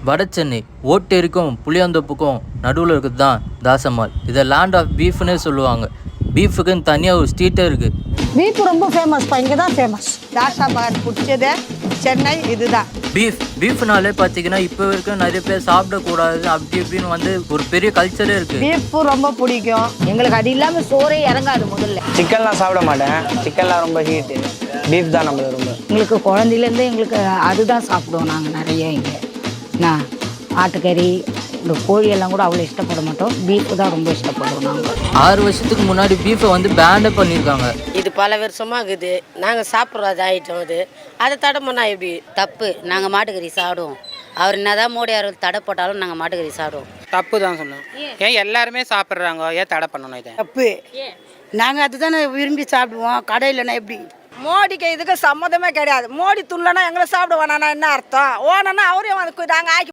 வட சென்னை ஓட்டேரிக்கும் புளியாந்தோப்புக்கும் நடுவில் இருக்கிறது தான் தாசம்மாள். இதை லேண்ட் ஆஃப் பீஃப்னே சொல்லுவாங்க. பீஃபுக்குன்னு தனியாக ஒரு ஸ்ட்ரீட்டே இருக்குது. பீஃப் ரொம்ப ஃபேமஸ்ப்பா, இங்கே தான் ஃபேமஸ். தாசாபாத் பிடிச்சது சென்னை இதுதான். பீஃப்னாலே பார்த்தீங்கன்னா இப்போ வரைக்கும் நிறைய பேர் சாப்பிடக்கூடாது அப்படி இப்படின்னு வந்து ஒரு பெரிய கல்ச்சரே இருக்குது. பீஃப் ரொம்ப பிடிக்கும் எங்களுக்கு அது இல்லாமல் சோறே இறங்காது. முதல்ல சிக்கன்லாம் சாப்பிட மாட்டேன், சிக்கன்லாம் ரொம்ப ஹீட்டு. பீஃப் தான் நம்மளுக்கு ரொம்ப. எங்களுக்கு குழந்தையிலேருந்து எங்களுக்கு அதுதான் சாப்பிடுவோம் நாங்கள் நிறைய. இங்கே நான் ஆட்டுக்கறி இந்த கோழியெல்லாம் கூட அவ்வளோ இஷ்டப்பட மாட்டோம். பீஃபு தான் ரொம்ப இஷ்டப்படுவோம் நாங்கள். 6 வருஷத்துக்கு முன்னாடி பீஃபை வந்து பேண்டே பண்ணியிருக்காங்க. இது பல வருஷமாக இருக்குது. நாங்கள் சாப்பிட்றது ஐட்டம் அது. அதை தடை பண்ணால் எப்படி? தப்பு. நாங்கள் மாட்டுக்கறி சாப்பிடுவோம். அவர் என்னதான் மோடி அவர்கள் தடை போட்டாலும் நாங்கள் மாட்டுக்கறி சாப்பிடுவோம். தப்பு தான் சொன்னோம். ஏன் எல்லாருமே சாப்பிட்றாங்க, ஏன் தடை பண்ணணும் இதை? தப்பு. நாங்கள் அதுதானே விரும்பி சாப்பிடுவோம். கடையிலனா எப்படி? மோடிக்கு இதுக்கு சம்மதமே கிடையாது. மோடி துள்ளனா எங்களை சாப்பிடுவானா என்ன அர்த்தம்? ஓனா அவரையும் நாங்கள் ஆக்கி